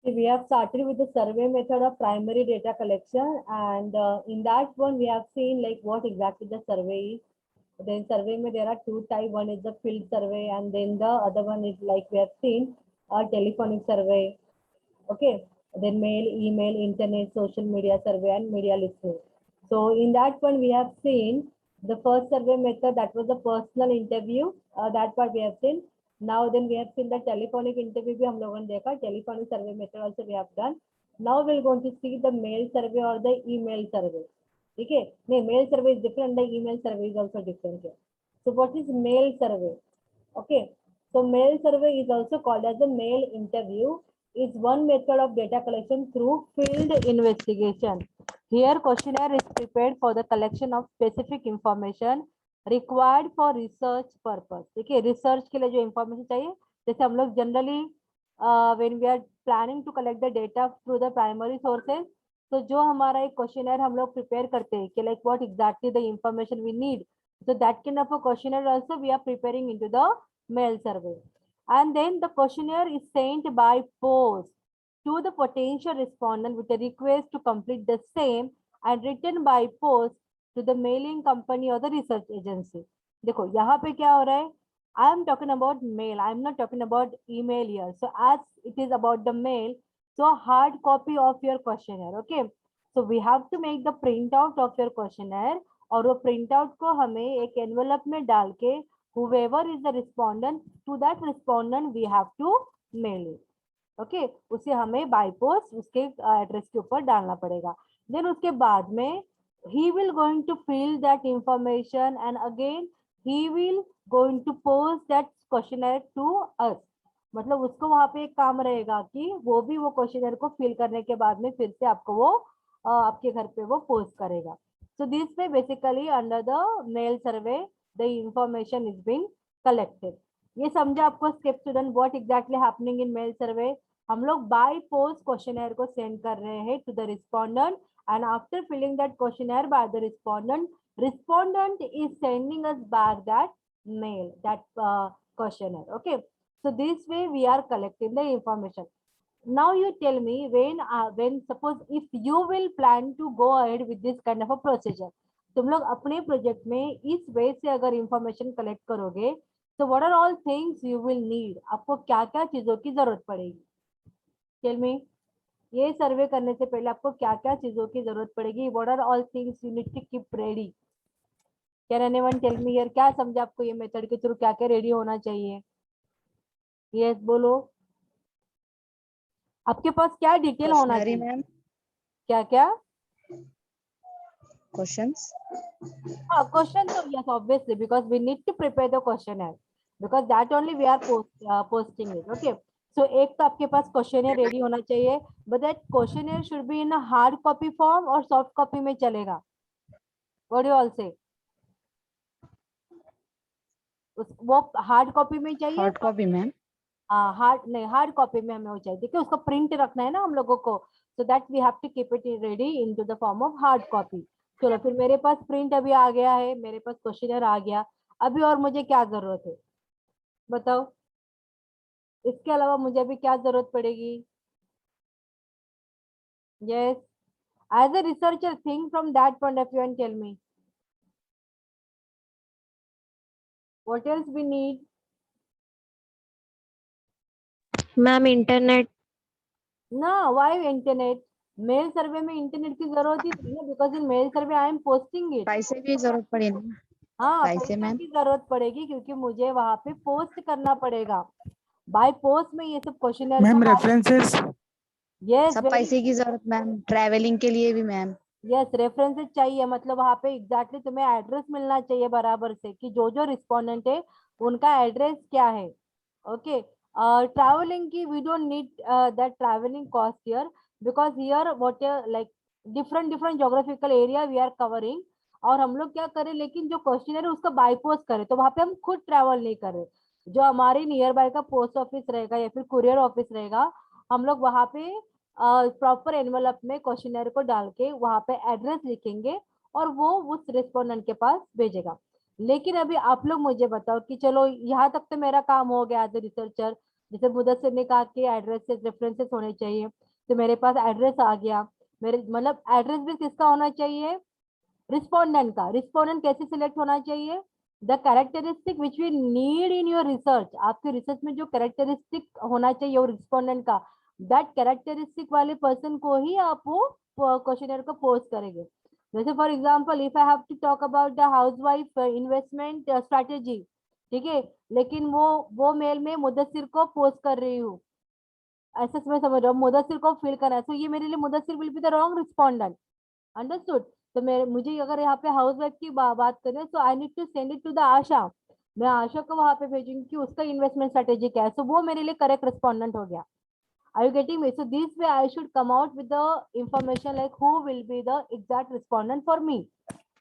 We have started with the survey method of primary data collection, and in that one we have seen like what exactly the survey is. Then survey mein there are two type. One is the field survey, and then the other one is like we have seen a telephonic survey. Okay. Then mail, email, internet, social media survey, and media listening. So in that one we have seen the first survey method, that was the personal interview. That part we have seen. Now then we have seen the telephonic interview भी हम लोगों ने देखा. Telephonic survey method also we have done. Now we're going to see the mail survey or the email survey. ठीक है? नहीं, mail survey is different. The email survey is also different here. So what is mail survey? Okay. So mail survey is also called as a mail interview. Is one method of data collection through field investigation. Here questionnaire is prepared for the collection of specific information required for research purpose. देखिए research के लिए जो information चाहिए, जैसे हम लोग generally when we are planning to collect the data through the primary sources, तो जो हमारा एक क्वेश्चनर हम लोग प्रिपेयर करते हैं कि like what exactly the information we need, so that kind of a questionnaire also we are preparing into the mail survey. And then the questionnaire is sent by post to the potential respondent with a request to complete the same and written by post to the mailing company or the research agency. देखो यहाँ पे क्या हो रहा है, I am talking about mail, I am not talking about email here. So as it is about the mail, so hard copy of your questionnaire. Okay, so we have to make the printout of your questionnaire, और वो printout को हमें एक envelope में डाल के whoever is the respondent, to that respondent we have to mail it. Okay, उसे हमें by post उसके एड्रेस के ऊपर डालना पड़ेगा. Then उसके बाद में he will going to fill that information and again he will going to post that questionnaire to us. मतलब उसको वहां पे एक काम रहेगा कि वो भी वो क्वेश्चनर को फिल करने के बाद में फिर से आपको वो आपके घर पे वो पोस्ट करेगा. So this way basically under the mail survey the information is being collected. ये समझा आपको step student what exactly happening in mail survey. हम लोग बाय पोस्ट क्वेश्चनर को सेंड कर रहे हैं to the respondent and after filling that questionnaire by the respondent is sending us back that mail, that questionnaire. Okay, so this way we are collecting the information. Now you tell me when suppose if you will plan to go ahead with this kind of a procedure, तुम लोग अपने project में इस वे से अगर information collect करोगे तो what are all things you will need, आपको क्या क्या चीजों की जरूरत पड़ेगी. टेल मी, ये सर्वे करने से पहले आपको क्या क्या चीजों की जरूरत पड़ेगी. What are all things you need to keep ready. Can anyone tell me here, क्या समझा आपको ये मेथड के थ्रू क्या क्या रेडी होना चाहिए. यस बोलो, आपके पास क्या डिटेल होना चाहिए. मैम क्या क्या क्वेश्चंस. हाँ क्वेश्चन तो yes obviously because we need to prepare the questionnaire because that only we are posting it. Okay, so एक तो आपके पास क्वेश्चनर रेडी होना चाहिए, but that questionnaire should be in hard copy form और soft copy में चलेगा. What do all से, वो हार्ड कॉपी में चाहिए. हार्ड कॉपी में हार्ड नहीं, हार्ड कॉपी में हमें वो चाहिए. ठीक है, उसको प्रिंट रखना है ना हम लोगों को, so that we have to keep it ready into the form of hard copy. चलो फिर मेरे पास प्रिंट अभी आ गया है, मेरे पास क्वेश्चनर आ गया, अभी और मुझे क्या जरूरत है बताओ. इसके अलावा मुझे अभी क्या जरूरत पड़ेगी. Yes, as a researcher think from that point of view and tell me what else we need. Ma'am internet. ना, व्हाई इंटरनेट. मेल सर्वे में इंटरनेट की जरूरत ही नहीं है because in mail survey I am posting it. पैसे की जरूरत पड़ेगी. हाँ पैसे पैसे मैम की जरूरत पड़ेगी क्योंकि मुझे वहां पे पोस्ट करना पड़ेगा. बाय पोस्ट में ये सब क्वेश्चनर मैम रेफरेंसेस. यस सब पैसे की जरूरत मैम, ट्रैवलिंग के लिए भी मैम. यस रेफरेंसेस चाहिए. मतलब वहां पे एग्जैक्टली तुम्हें एड्रेस मिलना चाहिए बराबर से कि जो जो रिस्पोंडेंट है उनका एड्रेस क्या है. ओके, ट्रैवलिंग की we don't need that travelling cost here because here what like different different geographical area we are covering. और हम लोग क्या करें, लेकिन जो क्वेश्चनर है उसका बाय पोस्ट करें तो वहां पे हम खुद ट्रैवल नहीं कर रहे. जो हमारे नियर बाय का पोस्ट ऑफिस रहेगा या फिर कुरियर ऑफिस रहेगा, हम लोग वहां पे प्रॉपर एनवलप में क्वेश्चनर को डाल के वहां पे एड्रेस लिखेंगे और वो उस रिस्पोंडेंट के पास भेजेगा. लेकिन अभी आप लोग मुझे बताओ कि चलो यहाँ तक तो मेरा काम हो गया एज ए रिसर्चर, जैसे मुदस्सिर ने कहा कि एड्रेसेस रेफरेंसेस होने चाहिए, तो मेरे पास एड्रेस आ गया। मेरे मतलब एड्रेस भी किसका होना चाहिए, रिस्पोंडेंट का। रिस्पोंडेंट कैसे सिलेक्ट होना चाहिए, the characteristic which we need in your research, आपके रिसर्च में जो कैरेक्टरिस्टिक होना चाहिए वो रिस्पोंडेंट का, दैट कैरेक्टरिस्टिक वाले पर्सन को ही आप वो क्वेश्चनर को पोस्ट करेंगे। जैसे for example if I have to talk about the housewife investment strategy, ठीक है, लेकिन वो मेल में मुदस्सिर को पोस्ट कर रही हूँ, ऐसा मैं समझ रहा हूँ मुदस्सिर को फिल करना है, तो ये मेरे लिए Mudassir will be the wrong respondent, understood. तो मेरे मुझे अगर यहाँ पे हाउस वाइफ की बात करें, so I need to send it to the Asha, मैं आशा को वहां पे भेजूंगी कि उसका इन्वेस्टमेंट स्ट्रेटेजी क्या है, सो वो मेरे लिए करेक्ट रिस्पोंडेंट हो गया। Are you getting me? So this way I should come out with the information like who will be the exact respondent for me.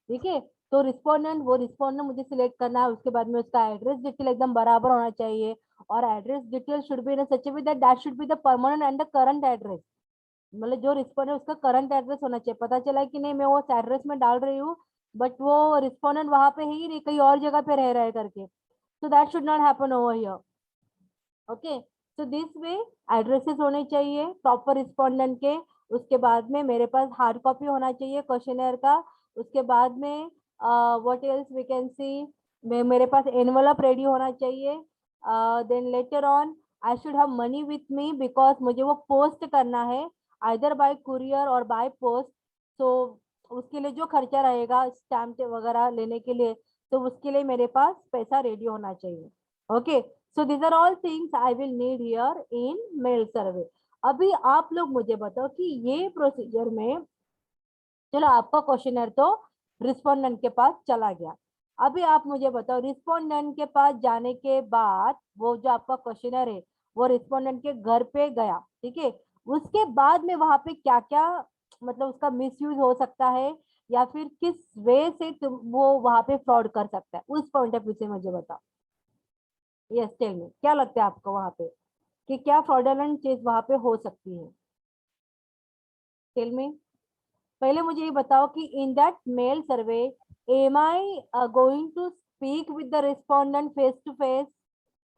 ठीक है, तो रिस्पोंडेंट, वो रिस्पोंडेंट मुझे सिलेक्ट करना है, उसके बाद में उसका एड्रेस डिटेल एकदम बराबर होना चाहिए, और address detail should be in such way that that should be the permanent and the current address, मतलब जो रिस्पोंडेंट उसका करंट एड्रेस होना चाहिए, पता चला कि नहीं मैं वो एड्रेस में डाल रही हूँ बट वो रिस्पोंडेंट वहां पे है ही नहीं, कहीं और जगह पे रह रहा है करके, so that should not happen over here. Okay, so this way addresses होने चाहिए प्रॉपर रिस्पोंडेंट के, उसके बाद में मेरे पास हार्ड कॉपी होना चाहिए क्वेश्चनर का, उसके बाद में what else we can see, मेरे पास एनवलप रेडी होना चाहिए, then letter on I should have money with me because मुझे वो पोस्ट करना है आइदर बाय कुरियर और बाय पोस्ट, तो उसके लिए जो खर्चा रहेगा स्टैम्प वगैरह लेने के लिए, तो उसके लिए मेरे पास पैसा रेडी होना चाहिए। Okay, so these are all things I will need here in mail survey. अभी आप लोग मुझे बताओ कि ये प्रोसीजर में, चलो आपका क्वेश्चनर तो रिस्पोंडेंट के पास चला गया, अभी आप मुझे बताओ रिस्पोंडेंट के पास जाने के बाद वो जो आपका क्वेश्चनर है वो रिस्पोंडेंट के घर पे गया, ठीक है, उसके बाद में वहां पे क्या क्या मतलब उसका मिसयूज हो सकता है, या फिर किस वे से वो वहां पे फ्रॉड कर सकता है, उस पॉइंट ऑफ व्यू से मुझे बताओ। यस टेल मी, क्या लगता है आपको वहां पे कि क्या फ्रॉडलेंट चीज वहां पे हो सकती है, टेल मी। पहले मुझे ये बताओ कि in that mail survey am I going to speak with the respondent face to face,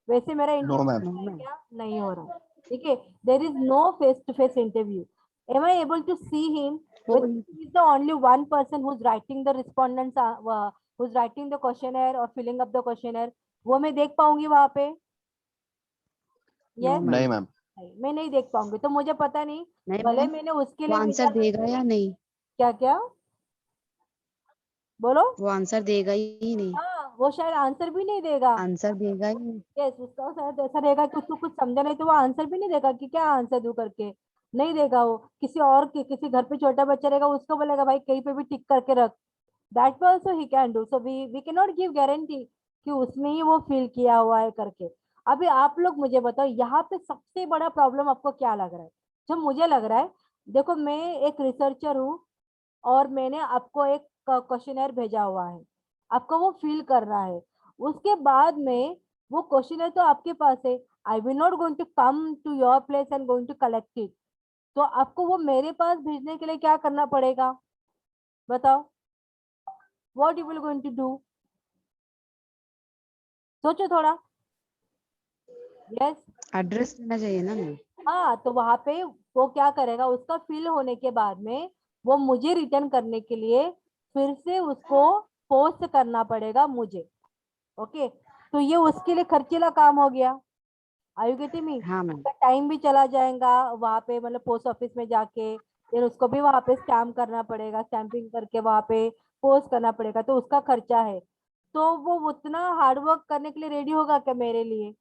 वैसे मेरा No, इंटरव्यू ma'am. है क्या, नहीं हो रहा, ठीक है, there is no face to face interview, am I able to see him वो with is the only one person who is writing the respondents, who is writing the questionnaire और filling up the questionnaire, वो मैं देख पाऊंगी वहां पे, no yes, नहीं ma'am, ma'am. नहीं मैं नहीं देख पाऊंगी, तो मुझे पता नहीं, नहीं भले मैम, मैंने उसके वो लिए आंसर देगा या नहीं, क्या क्या बोलो, वो आंसर देगा ही नहीं, हाँ वो शायद आंसर भी नहीं देगा, आंसर देगा ही नहीं। यस उसका शायद ऐसा रहेगा कि उसको कुछ समझा नहीं तो वो आंसर भी नहीं देगा कि क्या आंसर दूं करके, नहीं देगा वो, किसी और के किसी घर पे छोटा बच्चा रहेगा उसको बोलेगा भाई कहीं पे भी टिक करके रख, that also he can do, so we can not give guarantee कि उसने ही वो फील किया हुआ है करके। अभी आप लोग मुझे बताओ यहाँ पे सबसे बड़ा प्रॉब्लम आपको क्या लग रहा है, जो मुझे लग रहा है, देखो मैं एक रिसर्चर हूँ और मैंने आपको एक क्वेश्चनर भेजा हुआ है, आपको वो फिल करना है, उसके बाद में वो क्वेश्चनर तो आपके पास है, I will not going to come to your place and going to collect it, तो आपको वो मेरे पास भेजने के लिए क्या करना पड़ेगा, बताओ, what you will going to do, सोचो थोड़ा। यस, एड्रेस देना चाहिए ना मैम। हाँ तो वहां पे वो क्या करेगा, उसका फिल होने के बाद में वो मुझे रिटर्न करने के लिए फिर से उसको पोस्ट करना पड़ेगा मुझे, ओके, तो ये उसके लिए खर्चीला काम हो गया, आर यू गेटिंग मी, हाँ मैम, उसका टाइम भी चला जाएगा वहां पे, मतलब पोस्ट ऑफिस में जाके फिर उसको भी वहां पे स्टैम्प करना पड़ेगा, स्टैंपिंग करके वहां पे पोस्ट करना पड़ेगा, तो उसका खर्चा है, तो वो उतना हार्डवर्क करने के लिए रेडी होगा क्या मेरे लिए,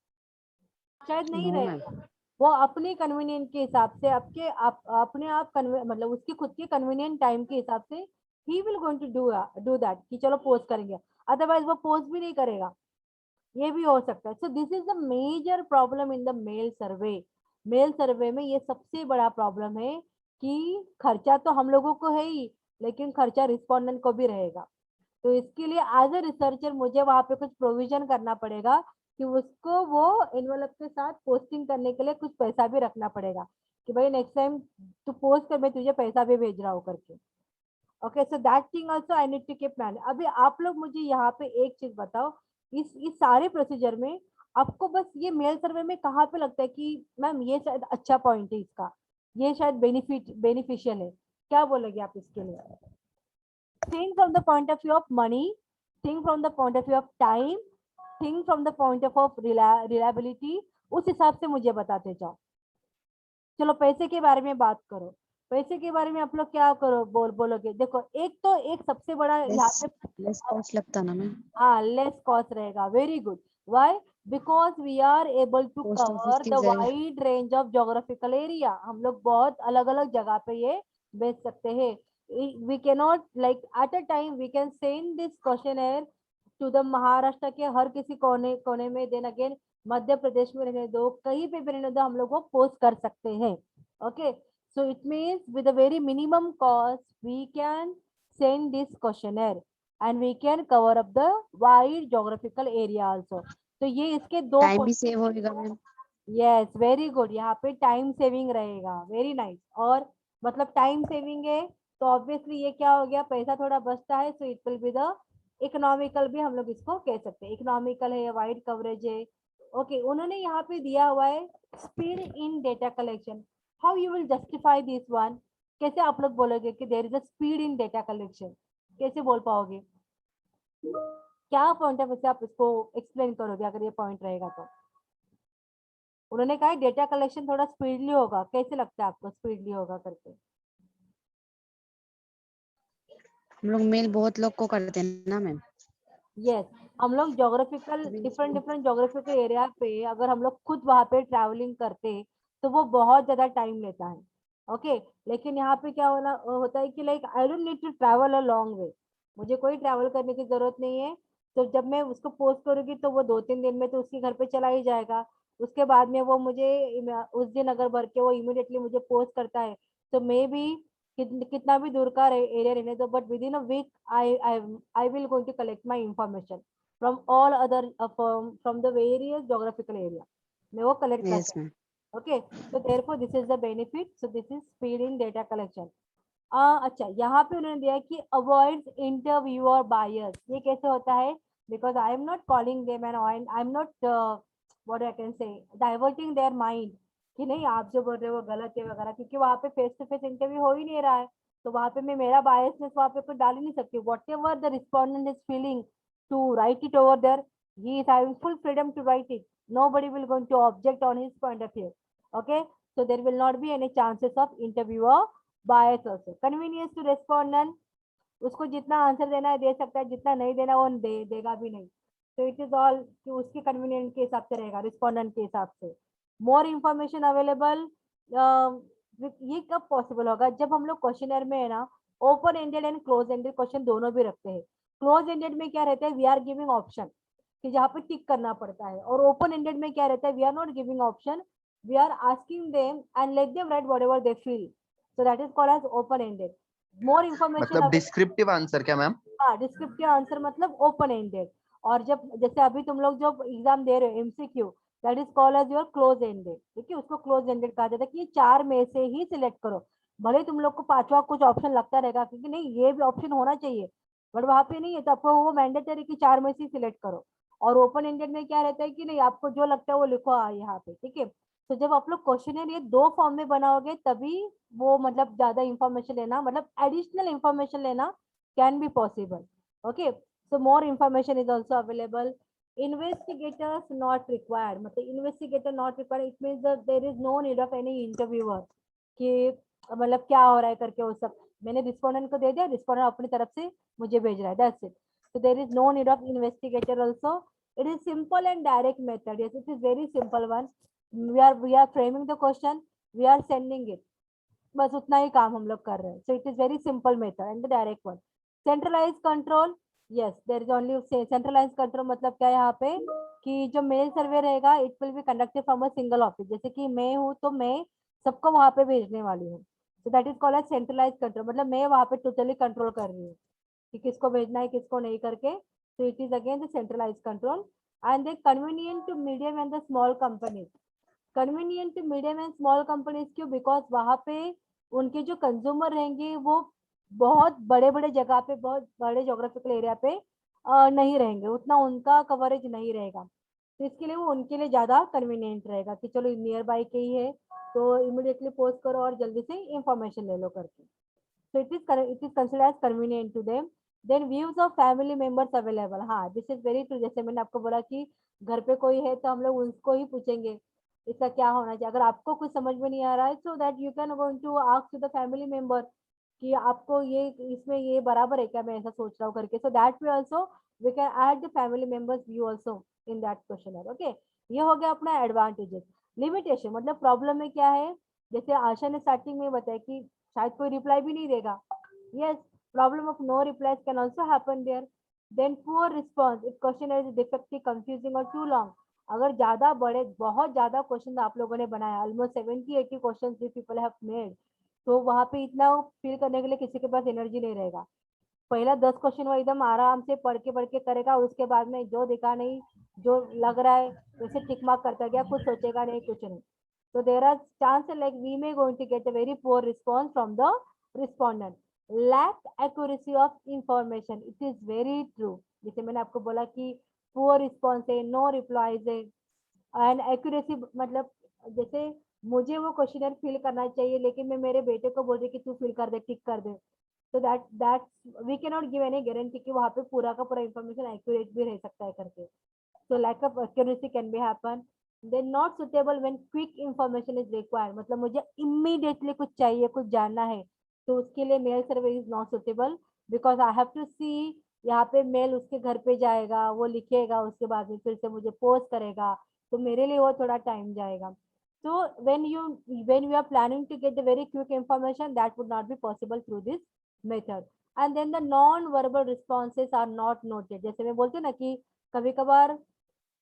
शायद नहीं नो मैम, रहेगा, वो अपनी कन्वीनियंट के हिसाब से अपने आप मतलब उसकी खुद की कन्वीनियंट टाइम के हिसाब से ही will going to do that कि चलो पोस्ट करेंगे, अदरवाइज वो पोस्ट भी नहीं करेगा, ये भी हो सकता है। So this is the major problem in the mail survey, mail survey में ये सबसे बड़ा प्रॉब्लम है कि खर्चा तो हम लोगों को है ही, लेकिन खर्चा रिस्पोंडेंट को भी रहेगा, तो इसके लिए एज अ रिसर्चर मुझे वहां पे कुछ प्रोविजन करना पड़ेगा कि उसको वो एनवलप के साथ पोस्टिंग करने के लिए कुछ पैसा भी रखना पड़ेगा कि भाई नेक्स्ट टाइम तू पोस्ट कर मैं तुझे पैसा भी भेज रहा हूँ करके, okay, so that thing also I need to keep manage. अभी आप लोग मुझे यहाँ पे एक चीज बताओ, इस सारे प्रोसीजर में आपको बस ये मेल सर्वे में कहाँ पे लगता है कि मैम ये शायद अच्छा पॉइंट है इसका, ये शायद बेनिफिशियल है, क्या बोलोगे आप इसके लिए? Think from the point of view of money, think from the point of view of time, think from the point of reliability, उस हिसाब से मुझे बताते जाओ। चलो पैसे के बारे में बात करो, पैसे के बारे में आप लोग क्या करो बोलोगे? देखो एक तो एक सबसे बड़ा यहाँ लेस पे, लेस कॉस्ट लगता ना मैम, हाँ लेस कॉस्ट रहेगा, very good. Why? Because we are able to post office cover की द जगह। Wide range of geographical area, हम लोग बहुत अलग अलग जगह पे ये बेच सकते हैं। We cannot like at a time we can send this question to the Maharashtra के हर किसी कोने कोने में, देन अगेन मध्य प्रदेश में रहने दो, कहीं पे भी रहने दो, हम लोग वो पोस्ट कर सकते हैं। Okay, so it means with a very minimum cost we can send this questionnaire and we can cover up the wide geographical area also। तो ये इसके दो टाइम भी सेव होएगा मैम। यस वेरी गुड, यहाँ पे टाइम सेविंग रहेगा, very nice. और मतलब टाइम सेविंग है तो ऑब्वियसली ये क्या हो गया, पैसा थोड़ा बचता है, so it will be the economical भी हम लोग इसको कह सकते हैं, इकोनॉमिकल है, वाइड कवरेज है। ओके, उन्होंने यहाँ पे दिया हुआ है speed in data collection, how you will justify this one? कैसे आप लोग बोलोगे कि there is a speed in data collection, कैसे बोल पाओगे? क्या पॉइंट है, आप इसको एक्सप्लेन करोगे अगर ये पॉइंट रहेगा तो? उन्होंने कहा डेटा कलेक्शन थोड़ा स्पीडली होगा, कैसे लगता है आपको स्पीडली होगा करके? हम लोग मेल बहुत लोग को करते हैं ना मैम। यस, हम लोग geographical different different geographical area पे अगर हम लोग खुद वहां पे ट्रैवलिंग करते तो वो बहुत ज्यादा टाइम लेता है। ओके, लेकिन यहाँ पे क्या होता है कि like I don't need to travel a long way, मुझे कोई ट्रैवल करने की जरूरत नहीं है। तो जब मैं उसको पोस्ट करूंगी तो वो 2-3 दिन में तो उसके घर पे चला ही जाएगा। उसके बाद में वो मुझे उस दिन अगर भर के वो इमिडिएटली मुझे पोस्ट करता है तो मे बी कितना भी दूर का एरिया रहने दो, but within a week I will going to collect my information from all other from the various geographical area, मैं वो कलेक्ट कर यस सकती मैम। हूँ। Okay, so therefore this is the benefit, so this is speed in data collection। अच्छा, यहाँ पे उन्होंने दिया है कि अवॉइड इंटरव्यूअर बायर्स, ये कैसे होता है? Because I am not calling them and I am not what I can say diverting their mind कि नहीं आप जो बोल रहे हो वो गलत है वगैरह, क्योंकि वहाँ पे फेस टू फेस इंटरव्यू हो ही नहीं रहा है। तो वहाँ पे मैं मेरा बायसनेस वहाँ पे कुछ डाल ही नहीं सकती, whatever the respondent is feeling to write it over there, he is having full freedom to write it, nobody will going to object on his point of view। Okay, so there will not be any chances of interviewer bias also। convenience to respondent, उसको जितना answer देना है दे सकता है, जितना नहीं देना वो देगा भी नहीं। तो इट इज ऑल कि उसके कन्वीनियंट के हिसाब से रहेगा, रिस्पोंडेंट के हिसाब से। मोर इंफॉर्मेशन अवेलेबल, ये कब पॉसिबल होगा? जब हम लोग क्वेश्चनर में है ना open ended and close ended question दोनों भी रखते हैं। क्लोज एंडेड में क्या रहता है, वी आर गिविंग ऑप्शन कि जहाँ पे टिक करना पड़ता है, और ओपन एंडेड में क्या रहता है, we are not giving option, we are asking them and let them write whatever they feel, so that is called as open ended. More information, मतलब डिस्क्रिप्टिव आंसर क्या मैम? हाँ descriptive answer मतलब open ended. और जब जैसे अभी तुम लोग जो एग्जाम दे रहे हो MCQ, that is called as your close ended. ठीक है, उसको क्लोज एंडेड कहा जाता है कि ये चार में से ही सिलेक्ट करो। भले तुम लोग को पांचवा कुछ ऑप्शन लगता रहेगा क्योंकि नहीं ये भी ऑप्शन होना चाहिए, बट वहां पे नहीं है, तो आपको वो मैंडेटरी कि चार में से ही सिलेक्ट करो। और ओपन एंडेड में क्या रहता है कि नहीं आपको जो लगता है वो लिखो यहाँ पे। ठीक है, तो जब आप लोग क्वेश्चन ये दो फॉर्म में बनाओगे तभी वो मतलब ज्यादा इंफॉर्मेशन लेना, मतलब एडिशनल इंफॉर्मेशन लेना can be possible। Okay, so more information is also available। investigators not required, मतलब investigator not required, it means that there is no need of any interviewer कि मतलब क्या हो रहा है करके वो सब मैंने रिस्पोंडेंट को दे दिया, रिस्पोंडेंट अपनी तरफ से मुझे भेज रहा है, that's it. so there is no need of investigator also। it is simple and direct method, yes it is very simple one। we are framing the question, we are sending it, बस उतना ही काम हम लोग कर रहे हैं। So it is very simple method and the direct one. Centralise control, yes there is only centralise control, मतलब क्या है यहाँ पे कि जो मेल सर्वे रहेगा it will be conducted from a single office, जैसे कि मैं हूँ तो मैं सबको वहां पे भेजने वाली हूँ। So that is called as centralise control, मतलब मैं वहां पे टोटली कंट्रोल कर रही हूँ कि किसको भेजना है किसको नहीं करके। तो it is again the centralise control. And they convenient to medium and the small companies, convenient to medium and small companies क्यों? बिकॉज वहां पे उनके जो कंज्यूमर रहेंगे वो बहुत बड़े बड़े जगह पे, बहुत बड़े जोग्राफिकल एरिया पे नहीं रहेंगे, उतना उनका कवरेज नहीं रहेगा। तो इसके लिए वो उनके लिए ज्यादा कन्वीनियंट रहेगा कि चलो नियर बाय के ही है तो इमिडिएटली पोस्ट करो और जल्दी से इंफॉर्मेशन ले लो करके. So it is considered as convenient to them. Then views of family members available. हाँ, this is very true. जैसे मैंने आपको बोला कि घर पे कोई है तो हम लोग उसको ही पूछेंगे इसका क्या होना चाहिए. अगर आपको कुछ समझ में नहीं आ रहा है so that you can go to ask to the family member कि आपको ये इसमें ये बराबर है क्या, मैं ऐसा सोच रहा हूँ करके. So that way also we can add the family members view also in that questionnaire. Okay, ये हो गया अपना एडवांटेजेस. लिमिटेशन मतलब प्रॉब्लम में क्या है, जैसे आशा ने स्टार्टिंग में बताया कि शायद कोई रिप्लाई भी नहीं देगा. Yes, problem of no replies can also happen there. Then poor response if question is defective, confusing or too long. अगर ज्यादा बड़े बहुत ज्यादा क्वेश्चन आप लोगों ने बनाया, almost 70-80 question people have made, तो वहां पे इतना फिल करने के लिए किसी के पास एनर्जी नहीं रहेगा. पहला 10 क्वेश्चन वो एकदम आराम से पढ़ के करेगा, उसके बाद में जो दिखा नहीं, जो लग रहा है वैसे टिक मार्क करता गया, कुछ सोचेगा नहीं, कुछ नहीं. So there are chances like we may going to get a very poor response from the respondent. Lack accuracy of information. It is very true. जैसे मैंने आपको बोला कि poor response है, no replies है, and accuracy मतलब जैसे मुझे वो क्वेश्चनर फिल करना चाहिए लेकिन मैं मेरे बेटे को बोल रही कि तू फिल कर दे, टिक कर दे. तो that we can not give any guarantee कि वहाँ पे पूरा का पूरा इंफॉर्मेशन एक्यूरेट भी रह सकता है करके. So lack of accuracy can be happen. Then not suitable when quick information is required. मतलब मुझे immediately कुछ चाहिए, कुछ जानना है, तो उसके लिए mail survey is not suitable because I have to see. यहाँ पे मेल उसके घर पे जाएगा, वो लिखेगा, उसके बाद में फिर से मुझे पोस्ट करेगा, तो मेरे लिए वो थोड़ा टाइम जाएगा. So when you are planning to get the very quick information, that would not be possible through this method. And then the non-verbal responses are not noted. जैसे मैं बोलती हूँ ना कि कभी कभार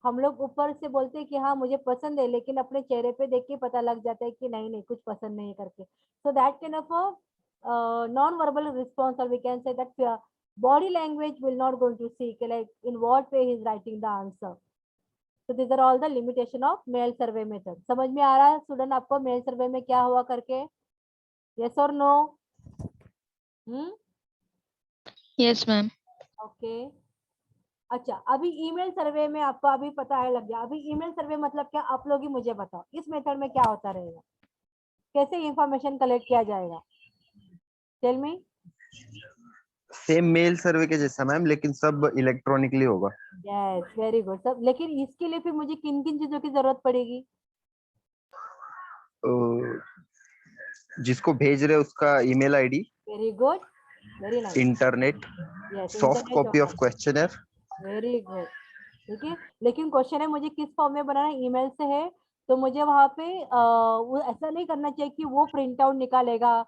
हम लोग ऊपर से बोलते हैं कि हाँ मुझे पसंद है, लेकिन अपने चेहरे पे देख के पता लग जाता है कि नहीं नहीं कुछ पसंद नहीं करके. So that can of non verbal response और we can say that body language will not going to see like in what way he is writing the answer. So these are all the limitation of mail survey method. समझ में आ रहा है student आपको mail survey में क्या हुआ करके? Yes or no? Yes, ma'am. Okay. अच्छा, अभी ईमेल सर्वे में आपको अभी पता है लग गया. अभी ईमेल सर्वे मतलब क्या, आप लोग ही मुझे बताओ इस मेथड में क्या होता रहेगा, कैसे इंफॉर्मेशन कलेक्ट किया जाएगा? Tell me. Same mail survey के जैसा मैम, लेकिन सब इलेक्ट्रॉनिकली होगा. Yes, very good. सब, लेकिन इसके लिए फिर मुझे किन किन चीजों की जरूरत पड़ेगी? जिसको भेज रहे उसका email ID. Very good, very nice. Internet. Yes, soft copy of questionnaire. Very good. ठीक है, लेकिन क्वेश्चन है मुझे किस फॉर्म में बनाना है, ईमेल से है तो मुझे वहां पे वो ऐसा नहीं करना चाहिए कि वो प्रिंट आउट निकालेगा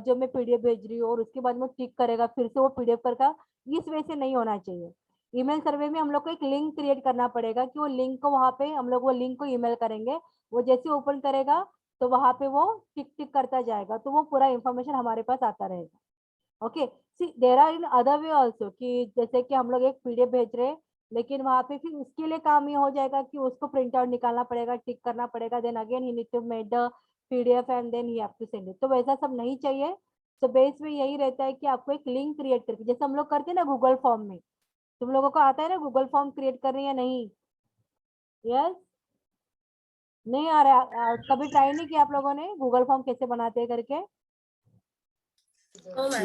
जो मैं पीडीएफ भेज रही हूँ और उसके बाद में टिक करेगा फिर से वो पीडीएफ का. इस वजह से नहीं होना चाहिए. ईमेल सर्वे में हम लोग को एक लिंक क्रिएट करना पड़ेगा कि वो लिंक को वहां पे हम लोग वो लिंक को ईमेल करेंगे, वो जैसे ओपन करेगा तो वहां पे वो टिक टिक करता जाएगा, तो वो पूरा इंफॉर्मेशन हमारे पास आता रहेगा. Okay, see there are in other way also कि जैसे कि हम लोग एक पीडीएफ भेज रहे हैं लेकिन वहां पे फिर उसके लिए काम ये हो जाएगा कि उसको प्रिंट आउट निकालना पड़ेगा, टिक करना पड़ेगा, then again he need to make the PDF and then he have to send it. तो वैसा सब नहीं चाहिए. तो बेस में यही रहता है कि आपको एक लिंक क्रिएट करके, जैसे हम लोग करते हैं ना गूगल फॉर्म में, तुम लोगों को आता है ना गूगल फॉर्म क्रिएट करने या नहीं? यस, नहीं आ रहा है? कभी ट्राई नहीं किया आप लोगों ने गूगल फॉर्म कैसे बनाते हैं करके?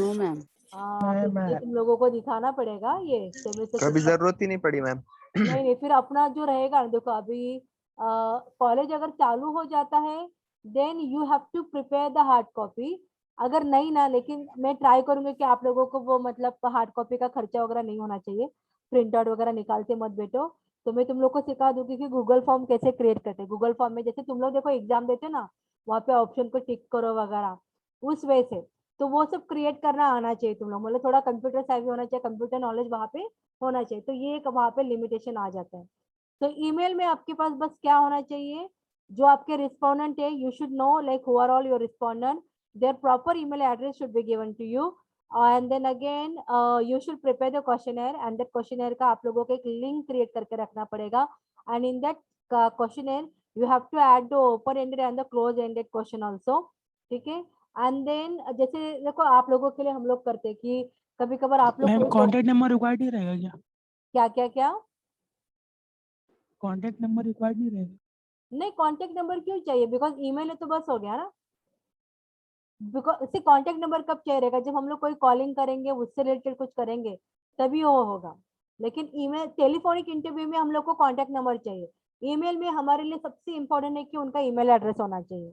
No ma'am. तो मुझे तुम लोगों को दिखाना पड़ेगा ये कभी जरूरत ही नहीं पड़ी मैम. नहीं नहीं, फिर अपना जो रहेगा, देखो अभी कॉलेज अगर चालू हो जाता है then you have to prepare the hard copy. अगर नहीं ना, लेकिन मैं ट्राई करूंगी कि आप लोगों को वो मतलब हार्ड कॉपी का खर्चा वगैरह नहीं होना चाहिए, प्रिंट आउट वगैरह निकालते मत बैठो. तो मैं तुम लोग को सिखा दूंगी कि गूगल फॉर्म कैसे क्रिएट करते हैं. गूगल फॉर्म में जैसे तुम लोग देखो एग्जाम देते हो ना, वहाँ पे ऑप्शन को टिक करो वगैरह, उस वे से तो वो सब क्रिएट करना आना चाहिए तुम लोग, मतलब थोड़ा कंप्यूटर साइज होना चाहिए, कंप्यूटर नॉलेज वहाँ पे होना चाहिए. तो ये एक वहाँ पे लिमिटेशन आ जाता है. तो ईमेल में आपके पास बस क्या होना चाहिए, जो आपके रिस्पोंडेंट है you should know like who are all your respondent, there proper email address should be given to you and then again you should prepare the questionnaire and that questionnaire का आप लोगों को एक लिंक क्रिएट करके रखना पड़ेगा. And in that questionnaire you have to add the open ended and the close ended question also. ठीक है, एंड देन जैसे देखो आप लोगों के लिए हम लोग करते हैं कि कभी कभार आप लोग मैम कॉन्टेक्ट नंबर रिक्वायर्ड ही रहेगा क्या? क्या क्या क्या कॉन्टेक्ट नंबर रिक्वायर्ड नहीं रहेगा? नहीं, कांटेक्ट नंबर क्यों चाहिए? बिकॉज ईमेल है तो बस हो गया ना। बिकॉज इससे कांटेक्ट नंबर कब चाहिए रहेगा? जब हम लोग कोई कॉलिंग करेंगे, उससे रिलेटेड कुछ करेंगे, तभी वो होगा। लेकिन ईमेल, टेलीफोनिक इंटरव्यू में हम लोग को कांटेक्ट नंबर चाहिए। ईमेल में हमारे लिए सबसे इंपॉर्टेंट है कि उनका ईमेल एड्रेस होना चाहिए।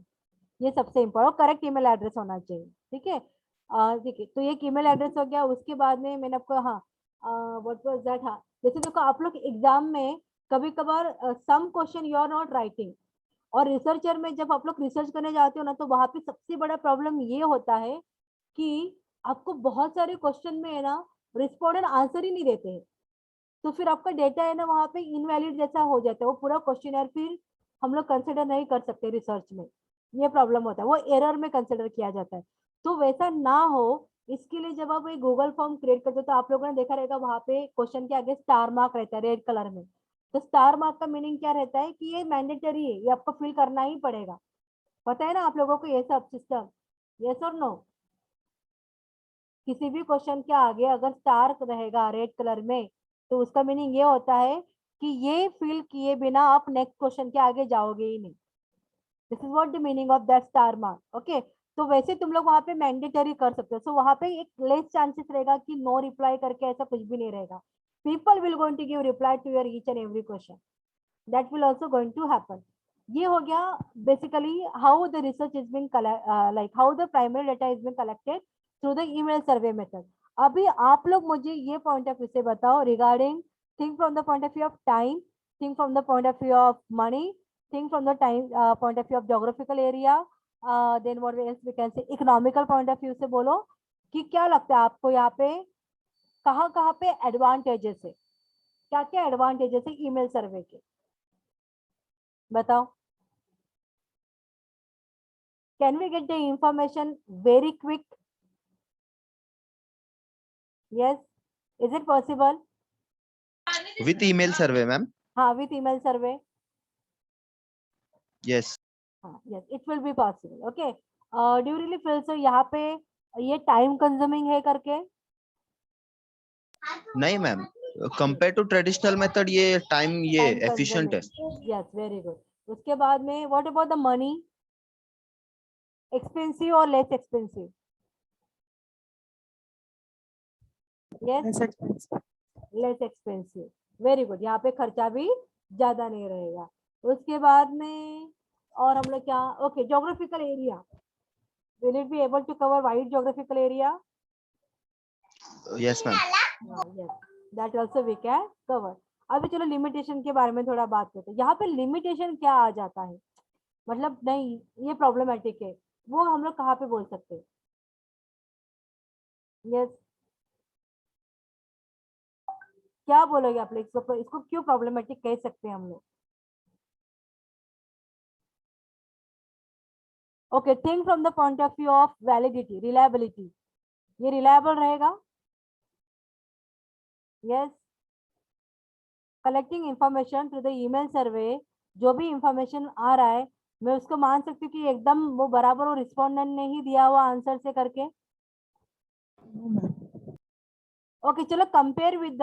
ये सबसे इम्पोर्टेंट, करेक्ट ईमेल एड्रेस होना चाहिए। ठीक है, ठीक है। तो ये ईमेल एड्रेस हो गया। उसके बाद में मैंने आपको, हाँ, व्हाट वाज दैट, हाँ, जैसे देखो आप लोग एग्जाम में कभी कभार some question you are not writing, और रिसर्चर में जब आप लोग रिसर्च करने जाते हो ना, तो वहां पे सबसे बड़ा प्रॉब्लम ये होता है कि आपको बहुत सारे क्वेश्चन में है ना, रिस्पोंडेंट आंसर ही नहीं देते हैं। तो फिर आपका डेटा है ना वहाँ पे इनवैलिड जैसा हो जाता है, वो पूरा क्वेश्चनर फिर हम लोग कंसिडर नहीं कर सकते रिसर्च में। ये प्रॉब्लम होता है, वो एरर में कंसिडर किया जाता है। तो वैसा ना हो, इसके लिए जब आप एक गूगल फॉर्म क्रिएट करते हो, तो आप लोगों ने देखा रहेगा वहाँ पे क्वेश्चन के आगे स्टार मार्क रहता है रेड कलर में। तो स्टार मार्क का मीनिंग क्या रहता है कि ये मैंडेटरी है, ये आपको फिल करना ही पड़ेगा। पता है ना आप लोगों को ये सब सिस्टम? यस और नो? किसी भी क्वेश्चन के आगे अगर स्टार रहेगा रेड कलर में, तो उसका मीनिंग ये होता है कि ये फिल किए बिना आप नेक्स्ट क्वेश्चन के आगे जाओगे ही नहीं। This is what the meaning of that star mark. Okay, तो वैसे तुम लोग वहां पे मैंडेटरी कर सकते हो। सो वहां पे एक लेस चांसेस रहेगा कि नो रिप्लाई करके ऐसा कुछ भी नहीं रहेगा। People will going to give reply to your each and every question, that will also going to happen. ये हो गया basically how the research is being like how the primary data is being collected through the email survey method. अभी आप लोग मुझे ये point of view से बताओ regarding, think from the point of view of time, think from the point of view of money, think from the time point of view of geographical area, then what else we can say, economical point of view से बोलो कि क्या लगता है आपको यहाँ पे कहाँ पे एडवांटेजेस है, क्या क्या एडवांटेजेस है ईमेल सर्वे के, बताओ। Can we get the information very quick? Yes, is it possible? With email survey, ma'am. हाँ, विथ ईमेल सर्वे, Yes. हाँ, yes, it will be possible. Okay, do you really feel so यहाँ पे ये time consuming है करके? नहीं ma'am, compare to traditional method ये time ये टाइम एफिशिएंट है। Consuming, yes, very good. उसके बाद में what about the money, expensive और less expensive? Yes, Less expensive. Less expensive, very good. यहाँ पे खर्चा भी ज्यादा नहीं रहेगा। उसके बाद में और हम लोग क्या, okay, geographical area, will it be able to cover wide geographical area? Yes ma'am. Yes, that also we can cover. अभी चलो लिमिटेशन के बारे में थोड़ा बात करते हैं। यहाँ पे लिमिटेशन क्या आ जाता है, मतलब नहीं ये प्रॉब्लमेटिक है, वो हम लोग कहाँ पे बोल सकते हैं? यस, क्या बोलोगे आप लोग इसको क्यों प्रॉब्लमेटिक कह सकते हैं हम लोग? Okay, think from the point of view of validity, reliability, ये रिलायबल रहेगा? Yes, collecting information through the email survey, जो भी इंफॉर्मेशन आ रहा है मैं उसको मान सकती हूँ कि एकदम वो बराबर वो रिस्पोंडेंट ने ही दिया हुआ आंसर से करके? No, ma'am. ओके, चलो compare with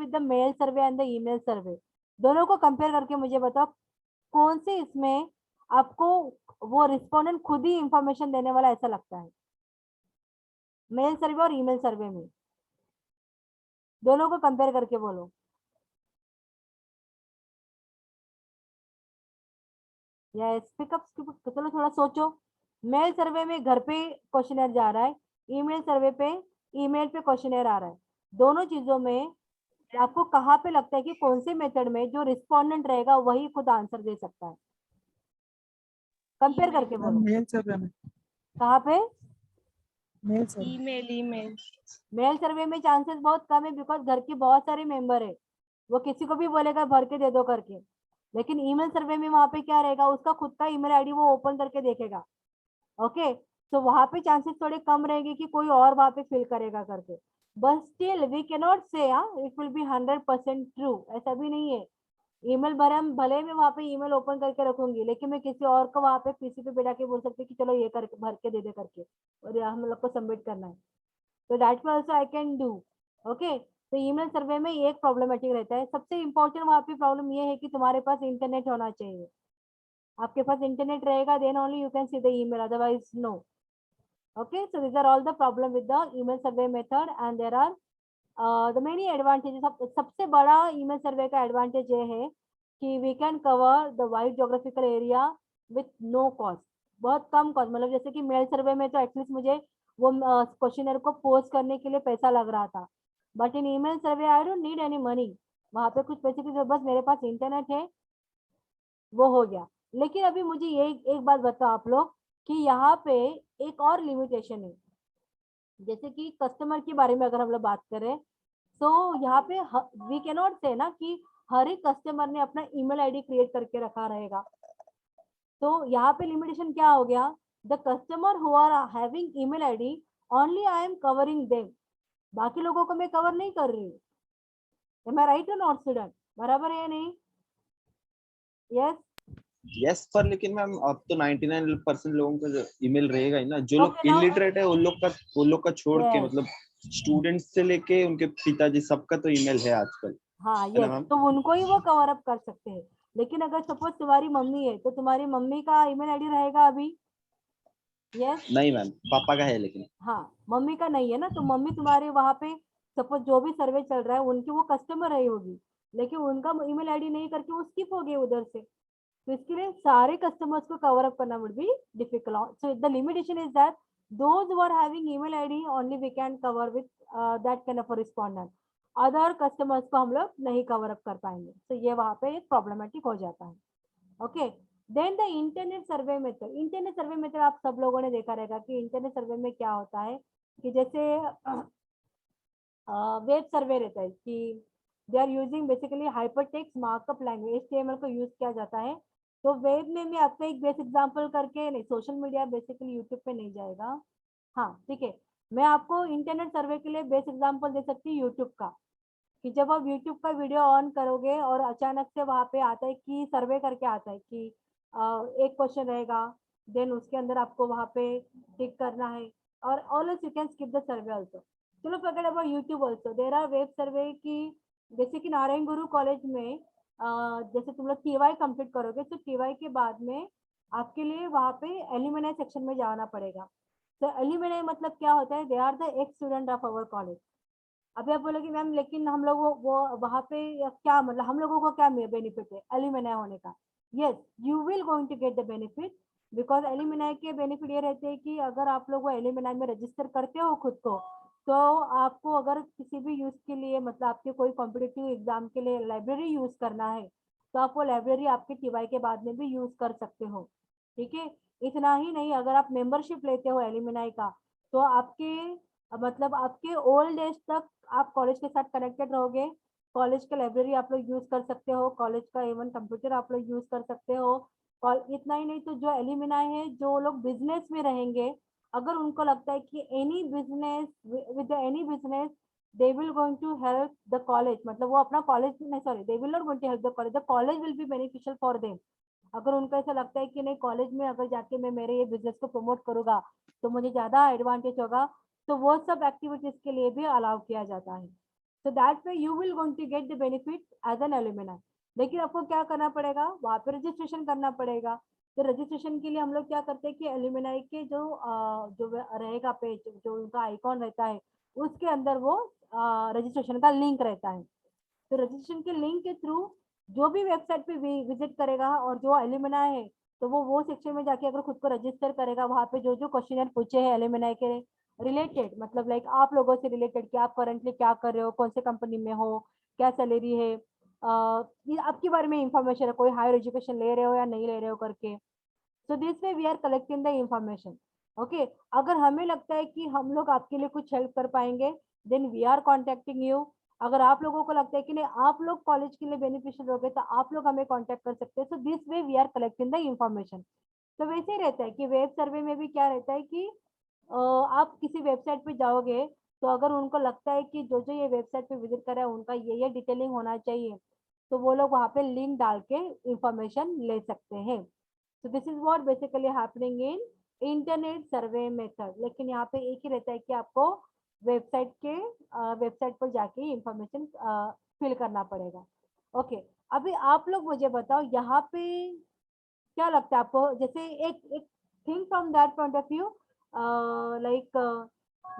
the mail survey and the email survey, दोनों को कंपेयर करके मुझे बताओ कौन से इसमें आपको वो रिस्पोंडेंट खुद ही इंफॉर्मेशन देने वाला ऐसा लगता है, मेल सर्वे और ईमेल सर्वे में? दोनों को कंपेयर करके बोलो। यस, पिकअप, चलो थोड़ा सोचो। मेल सर्वे में घर पे क्वेश्चनर जा रहा है, ईमेल सर्वे पे ईमेल पे क्वेश्चनर आ रहा है। दोनों चीजों में आपको कहाँ पे लगता है कि कौन से मेथड में जो रिस्पोंडेंट रहेगा वही खुद आंसर दे सकता है? कंपेयर करके Ma'am, बोलो। mail सर्वे में, कहाँ पे? मेल सर्वे। ईमेल मेल सर्वे में चांसेस बहुत कम है, बिकॉज घर के बहुत सारे मेंबर है, वो किसी को भी बोलेगा भर के दे दो करके। लेकिन ईमेल सर्वे में वहां पे क्या रहेगा, उसका खुद का ईमेल आईडी वो ओपन करके देखेगा। ओके, तो वहां पे चांसेस थोड़े कम रहेंगे कि कोई और वहां पे फिल करेगा करके। But still we can not say it will be 100% true, ऐसा भी नहीं है। ईमेल भरे हम भले मैं वहां पे ईमेल ओपन करके रखूंगी, लेकिन मैं किसी और को वहां पे पीसी पे बैठा के बोल सकती कि चलो ये करके भर के दे दे करके, और हम लोग को सबमिट करना है। तो that also I can do. Okay, तो ईमेल सर्वे में एक प्रॉब्लमेटिक रहता है। सबसे इम्पोर्टेंट वहाँ पे प्रॉब्लम ये है कि तुम्हारे पास इंटरनेट होना चाहिए। आपके पास इंटरनेट रहेगा then only you can see the email, otherwise no. Okay, so these are all the problem with the email survey method and there are the many advantages. सबसे बड़ा ईमेल सर्वे का advantage ये है कि we can cover the wide geographical area with no cost, बहुत कम cost. मतलब जैसे कि मेल सर्वे में तो एटलीस्ट मुझे वो क्वेश्चनर को पोस्ट करने के लिए पैसा लग रहा था, but in email survey I don't need any money. वहां पे कुछ पैसे की जरूरत, बस मेरे पास इंटरनेट है, वो हो गया। लेकिन अभी मुझे ये एक बात बताओ आप लोग कि यहाँ पे एक और लिमिटेशन है। जैसे कि कस्टमर के बारे में अगर हम लोग बात करें तो यहाँ पे वी कैन नॉट से ना कि हर एक कस्टमर ने अपना ईमेल आईडी क्रिएट करके रखा रहेगा। तो यहाँ पे लिमिटेशन क्या हो गया, the customer who are having email ID only I am covering them, बाकी लोगों को मैं कवर नहीं कर रही हूँ। एम आई राइट और नॉट स्टूडेंट? बराबर है या नहीं? यस। यस पर लेकिन मैम अब तो 99% लोगों का ईमेल रहेगा ही ना, जो लोग Okay, now- इलिटरेट है उन लोग का छोड़ के Yes. मतलब स्टूडेंट्स से लेके उनके पिताजी सबका तो ईमेल है आजकल। हाँ है ना यस, मैम? तो उनको ही वो कवर अप कर सकते हैं। लेकिन अगर सपोज तुम्हारी मम्मी है तो तुम्हारी मम्मी का ईमेल आईडी रहेगा अभी? यस। नहीं मैम, पापा का है लेकिन। हाँ, मम्मी का नहीं है ना, तो मम्मी तुम्हारे वहां पे सपोज जो भी सर्वे चल रहा है उनकी वो कस्टमर रही होगी, लेकिन उनका ईमेल आईडी नहीं करके वो स्किप हो गए उधर से। तो इसके लिए सारे कस्टमर्स को कवर अप करना would be difficult. So the limitation is that those who are having email ID only we can cover with that kind of respondent, other customers को हम लोग नहीं कवर अप कर पाएंगे। तो ये वहां पे एक प्रॉब्लमेटिक हो जाता है। Okay, then the internet survey method. Internet survey method आप सब लोगों ने देखा रहेगा कि इंटरनेट सर्वे में क्या होता है कि जैसे वेब सर्वे रहता है कि they are using basically hypertext markup language, HTML को यूज किया जाता है। तो वेब में मैं आपको एक बेस एग्जांपल करके, नहीं सोशल मीडिया बेसिकली यूट्यूब पे नहीं जाएगा, हाँ ठीक है, मैं आपको इंटरनेट सर्वे के लिए बेस एग्जांपल दे सकती हूँ यूट्यूब का। कि जब आप यूट्यूब का वीडियो ऑन करोगे और अचानक से वहां पे आता है कि सर्वे करके आता है कि एक क्वेश्चन रहेगा, देन उसके अंदर आपको वहां पे टिक करना है, और always you can skip the survey also. चलो forget about YouTube also, there are web survey की, जैसे कि नारायण गुरु कॉलेज में जैसे तुम लोग TY कंप्लीट करोगे तो TY के बाद में आपके लिए वहां पे एल्यूमिनाई सेक्शन में जाना पड़ेगा। तो एल्यूमिनाई मतलब क्या होता है, they are the ex student of our college. अभी आप बोलोगे मैम लेकिन हम लोग वो वहाँ पे क्या मतलब हम लोगों को क्या बेनिफिट है एल्यूमिनाई होने का? Yes, you will going to get the benefit, because alumni के बेनिफिट ये रहते हैं कि अगर आप लोग वो एल्यूमिनाई में रजिस्टर करते हो खुद को, तो आपको अगर किसी भी यूज के लिए मतलब आपके कोई कॉम्पिटिटिव एग्जाम के लिए लाइब्रेरी यूज करना है तो आप वो लाइब्रेरी आपके TY के बाद में भी यूज कर सकते हो। ठीक है, इतना ही नहीं, अगर आप मेंबरशिप लेते हो एल्यूमिनाई का तो आपके मतलब आपके ओल्ड एज तक आप कॉलेज के साथ कनेक्टेड रहोगे। कॉलेज का लाइब्रेरी आप लोग यूज कर सकते हो, कॉलेज का इवन कंप्यूटर आप लोग यूज कर सकते हो। और इतना ही नहीं, तो जो एल्यूमिनाई है जो लोग बिजनेस में रहेंगे, अगर उनको लगता है कि any business with any business they will going to help the college, मतलब वो अपना कॉलेज नहीं, sorry, they will not going to help the college will be beneficial for them. अगर उनको ऐसा लगता है कि नहीं कॉलेज में अगर जाके मैं मेरे ये बिजनेस को प्रमोट करूंगा तो मुझे ज्यादा एडवांटेज होगा, तो वो सब एक्टिविटीज के लिए भी अलाउ किया जाता है। So that way you will going to get the benefit as an alumni. लेकिन आपको क्या करना पड़ेगा, वहाँ पे रजिस्ट्रेशन करना पड़ेगा। तो रजिस्ट्रेशन के लिए हम लोग क्या करते हैं कि एल्यूमिनाई के जो रहेगा पेज, जो उनका आइकॉन रहता है उसके अंदर वो रजिस्ट्रेशन का लिंक रहता है। तो रजिस्ट्रेशन के लिंक के थ्रू जो भी वेबसाइट पे विजिट करेगा और जो एल्यूमिनाई है तो वो सेक्शन में जाके अगर खुद को रजिस्टर करेगा, वहाँ पे जो जो क्वेश्चन पूछे हैं एल्यूमिनाई के रिलेटेड, मतलब लाइक आप लोगों से रिलेटेड कि आप करंटली क्या कर रहे हो, कौन से कंपनी में हो, क्या सैलरी है, ये आपके बारे में इंफॉर्मेशन है, कोई हायर एजुकेशन ले रहे हो या नहीं ले रहे हो करके। So this way we are collecting the information. Okay, अगर हमें लगता है कि हम लोग आपके लिए कुछ हेल्प कर पाएंगे then we are contacting you. अगर आप लोगों को लगता है कि नहीं आप लोग कॉलेज के लिए बेनिफिशियल हो गए तो आप लोग हमें कांटेक्ट कर सकते हैं। So this way we are collecting the information. तो वैसे ही रहता है कि वेब सर्वे में भी क्या रहता है कि आप किसी वेबसाइट पे जाओगे तो अगर उनको लगता है कि जो जो ये वेबसाइट पे विजिट कर रहा है उनका ये डिटेलिंग होना चाहिए, तो वो लोग वहाँ पे लिंक डाल के इंफॉर्मेशन ले सकते हैं। So this is what basically happening in internet survey method. लेकिन यहाँ पे एक ही रहता है कि आपको वेबसाइट पर जाके इंफॉर्मेशन फिल करना पड़ेगा। ओके, अभी आप लोग मुझे बताओ यहाँ पे क्या लगता है आपको, जैसे एक एक think from that point of view, like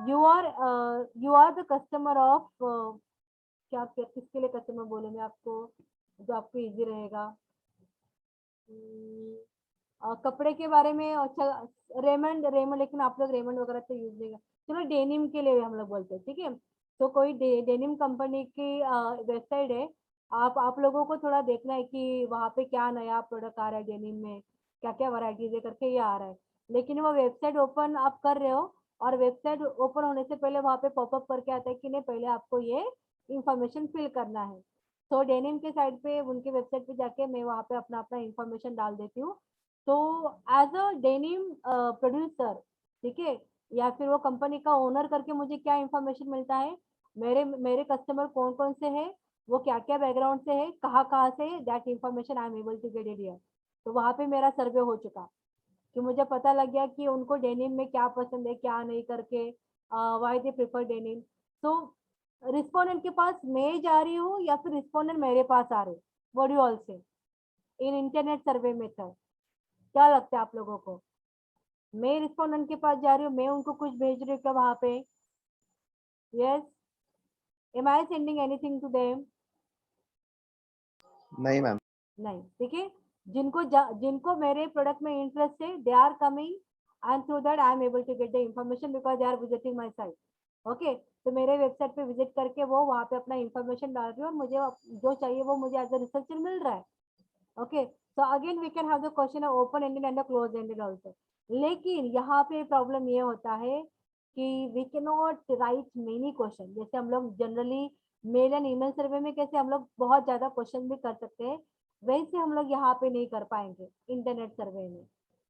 you are the customer of, किसके लिए कस्टमर बोलूं मैं आपको जो आपको इजी रहेगा। कपड़े के बारे में, अच्छा रेमंड रेमंड, लेकिन आप लोग रेमंड वगैरह तो यूज नहीं कर, चलो डेनिम के लिए हम लोग बोलते हैं, ठीक है। तो कोई डेनिम कंपनी की वेबसाइट है, आप लोगों को थोड़ा देखना है कि वहाँ पे क्या नया प्रोडक्ट आ रहा है, डेनिम में क्या क्या वराइटीज है करके ये आ रहा है। लेकिन वो वेबसाइट ओपन आप कर रहे हो, और वेबसाइट ओपन होने से पहले वहाँ पे पॉपअप करके आता है कि नहीं पहले आपको ये इंफॉर्मेशन फिल करना है। तो डेनिम के साइड पे, उनके वेबसाइट पे जाके मैं वहाँ पे अपना अपना इंफॉर्मेशन डाल देती हूँ। तो एज अ डेनिम प्रोड्यूसर, ठीक है, या फिर वो कंपनी का ओनर करके मुझे क्या इंफॉर्मेशन मिलता है, मेरे मेरे कस्टमर कौन कौन से हैं, वो क्या क्या बैकग्राउंड से है, कहाँ कहाँ से है, that information I am able to get it here. तो वहाँ पे मेरा सर्वे हो चुका कि मुझे पता लग गया कि उनको डेनिम में क्या पसंद है क्या नहीं करके, व्हाई दे प्रेफर डेनिम। तो रिस्पोंडेंट के पास मैं जा रही हूँ या फिर रिस्पोंडेंट मेरे पास आ रहे, व्हाट डू यू ऑल से इन इंटरनेट सर्वे मेथड, क्या लगता है आप लोगों को? मैं रिस्पोंडेंट के पास जा रही हूँ, मैं उनको कुछ भेज रही हूँ क्या वहां पे? Yes, am I sending anything to them? नहीं मैम। नहीं, ठीक है। जिनको मेरे प्रोडक्ट में इंटरेस्ट है, they are coming, and through that I am able to get the information because they are visiting my site. Okay, तो मेरे वेबसाइट पे विजिट करके वो वहाँ पे अपना इंफॉर्मेशन डाल रही है, और मुझे जो चाहिए वो मुझे एज अ रिसर्चर मिल रहा है। Okay, so again we can have the question open ended and close ended also. लेकिन यहाँ पे प्रॉब्लम ये होता है कि we can not write many question, जैसे हम लोग generally mail and email survey में कैसे हम लोग बहुत ज्यादा क्वेश्चन भी कर सकते हैं, वैसे हम लोग यहाँ पे नहीं कर पाएंगे इंटरनेट सर्वे में।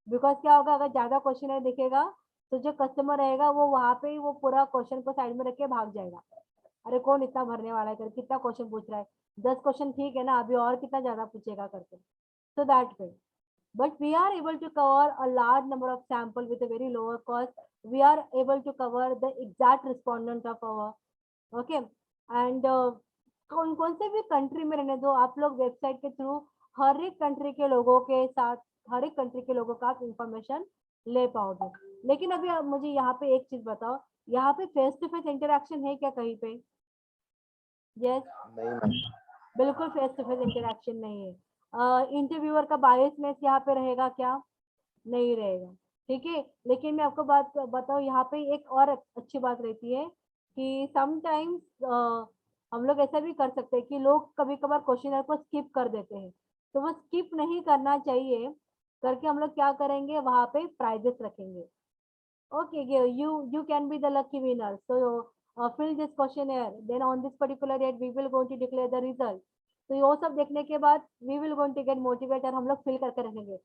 बिकॉज क्या होगा, अगर ज्यादा क्वेश्चन है दिखेगा तो जो कस्टमर रहेगा वो वहाँ पे वो पूरा क्वेश्चन को साइड में रख के भाग जाएगा, अरे कौन इतना भरने वाला है करके, कितना क्वेश्चन पूछ रहा है, 10 क्वेश्चन ठीक है ना, अभी और कितना ज्यादा पूछेगा करके। So that way, but we are able to cover a large number of sample with a very lower cost. We are able to cover the exact respondent of our, okay, and कौन से भी country में रहने दो, आप लोग website के through हर एक कंट्री के लोगों के साथ, हर एक कंट्री के लोगों का आप इंफॉर्मेशन ले पाओगे। लेकिन अभी आप मुझे यहाँ पे एक चीज बताओ, यहाँ पे फेस टू फेस इंटरेक्शन है क्या कहीं पे? यस, नहीं मैम। बिल्कुल फेस टू फेस इंटरेक्शन नहीं है। इंटरव्यूअर का बायसनेस यहाँ पे रहेगा क्या? नहीं रहेगा, ठीक है। लेकिन मैं आपको बात बताऊँ, यहाँ पे एक और अच्छी बात रहती है कि समटाइम्स हम लोग ऐसा भी कर सकते हैं कि लोग कभी कभार क्वेश्चनर को स्किप कर देते हैं, तो वो स्किप नहीं करना चाहिए करके हम लोग क्या करेंगे, वहाँ पे प्राइजेस रखेंगे। Okay, you can be the lucky winner. So fill this questionnaire. Then on this particular date, we will going to declare the result. तो ये सब देखने के बाद we will going to get motivated, हम लोग फिल करके रखेंगे।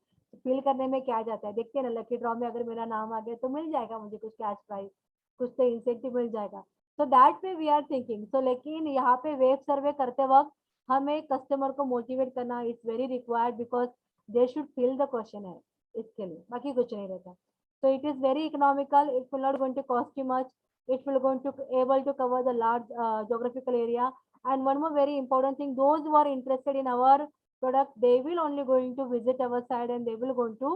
फिल करने में क्या जाता है, देखते हैं ना, लकी ड्रॉ में अगर मेरा नाम आ गया तो मिल जाएगा मुझे कुछ कैश प्राइज, कुछ तो इंसेंटिव मिल जाएगा। तो that way we are thinking. So लेकिन यहाँ पे वेब सर्वे करते वक्त हमें कस्टमर को मोटिवेट करना is very required, because they should fill the question है, इसके लिए बाकी कुछ नहीं रहता। So it is very economical. It will not going to cost you much. It will going to able to cover the large geographical area. And one more very important thing: those who are interested in our product, they will only going to visit our site and they will going to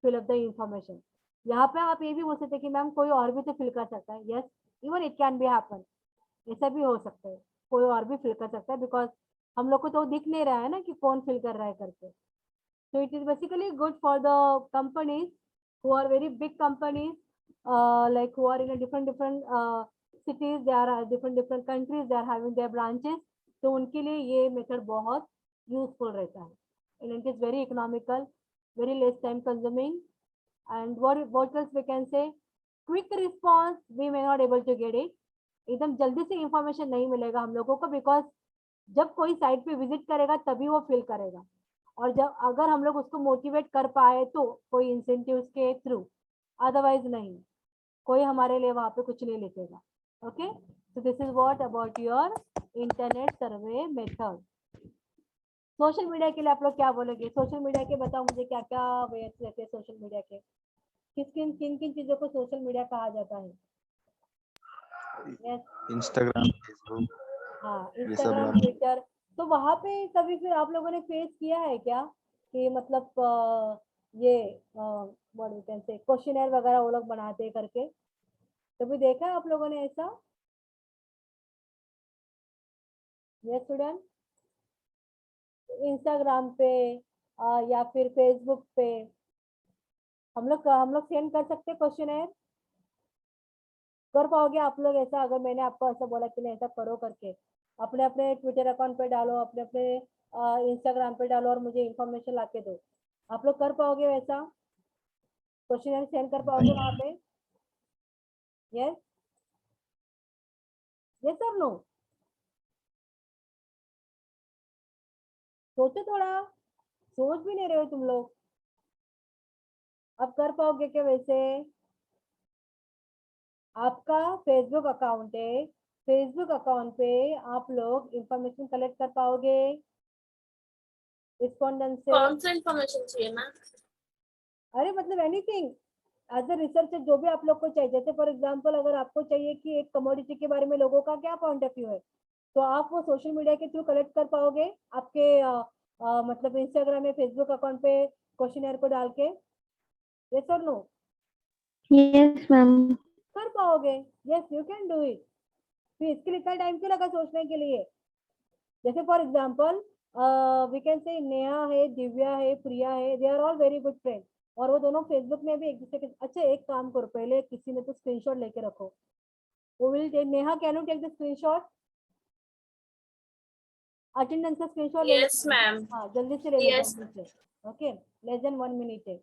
fill up the information. यहाँ पे आप ये भी बोल सकते हैं कि ma'am कोई और भी तो फिल कर सकता है। Yes, even it can be happen. ऐसा भी हो सकता है, कोई और भी फिल कर सकता है, बिकॉज हम लोग को तो दिख नहीं रहा है ना कि कौन फिल कर रहा है करके। So it is basically good for the companies who are very big companies, like who are in a different cities, they are different countries, they are having their branches. तो उनके लिए ये मेथड बहुत useful रहता है, and it is very economical, very less time consuming, and what else we can say, quick response we may not able to get it, एकदम जल्दी से इंफॉर्मेशन नहीं मिलेगा हम लोगों को, बिकॉज जब कोई साइट पे विजिट करेगा तभी वो फिल करेगा, और जब अगर हम लोग उसको मोटिवेट कर पाए तो कोई इंसेंटिव के थ्रू, अदरवाइज नहीं, कोई हमारे लिए वहां पे कुछ नहीं लिखेगा। Okay, so this is what about your internet survey method. Social media के लिए आप लोग क्या बोलोगे? सोशल मीडिया के बताओ मुझे क्या क्या वेज रहते हैं सोशल मीडिया के, किन किन चीजों को सोशल मीडिया कहा जाता है? यस इंस्टाग्राम, फेसबुक, हाँ ये सब इंस्टाग्राम मैम। ट्विटर। तो वहां पे कभी फिर आप लोगों ने फेस किया है क्या कि मतलब ये what we can say questionnaire वगैरह वो लोग बनाते करके, कभी देखा है आप लोगों ने ऐसा? यस स्टूडेंट, इंस्टाग्राम पे या फिर फेसबुक पे हम लोग सेंड कर सकते क्वेश्चनर? कर पाओगे आप लोग ऐसा? अगर मैंने आपको ऐसा बोला कि नहीं ऐसा करो करके, अपने अपने ट्विटर अकाउंट पे डालो, अपने अपने इंस्टाग्राम पे डालो और मुझे इंफॉर्मेशन ला के दो, आप लोग कर पाओगे वैसा? क्वेश्चनर सेंड कर पाओगे वहां पे? यस, यस और नो? सोचो थोड़ा, सोच भी नहीं रहे हो तुम लोग। अब कर पाओगे क्या वैसे? आपका फेसबुक अकाउंट है, फेसबुक अकाउंट पे आप लोग इंफॉर्मेशन कलेक्ट कर पाओगे रिस्पॉन्डेंट से? कौन सा इन्फॉर्मेशन चाहिए मैम? अरे मतलब एनीथिंग एज ए रिसर्चर जो भी आप लोग को चाहिए, जैसे फॉर एग्जांपल अगर आपको चाहिए कि एक कमोडिटी के बारे में लोगों का क्या पॉइंट ऑफ व्यू है, तो आप वो सोशल मीडिया के थ्रू कलेक्ट कर पाओगे आपके मतलब इंस्टाग्राम या फेसबुक अकाउंट पे क्वेश्चनर को डाल के? यस और नो? Yes, ma'am. कर पाओगे? Yes you can do it. फिर इसके लिए इतना टाइम क्यों लगा सोचने के लिए? जैसे फॉर एग्जाम्पल वी कैन से नेहा है, दिव्या है, प्रिया है, they are all very good friend और वो दोनों फेसबुक में भी एक दूसरे के। अच्छा एक काम करो, पहले किसी ने तो स्क्रीनशॉट लेके रखो, वो will take. Neha can you take the screenshot? Attendance का स्क्रीनशॉट ले यस लो। मैम। हाँ जल्दी से ले लो, Yes. जल्दी से। ओके, लेस देन 1 मिनट है।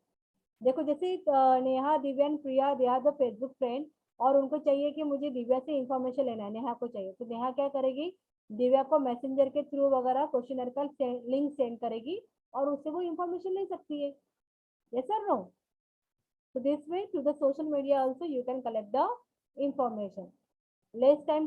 देखो जैसे Neha, Divya and Priya they are the Facebook friend और उनको चाहिए कि मुझे दिव्या से इंफॉर्मेशन लेना है, नेहा को चाहिए, तो नेहा क्या करेगी, दिव्या को मैसेंजर के थ्रू वगैरह क्वेश्चनर का लिंक सेंड करेगी और उससे वो इंफॉर्मेशन ले सकती है। यस और no? So this way, through the social media also, you can collect the information. Less time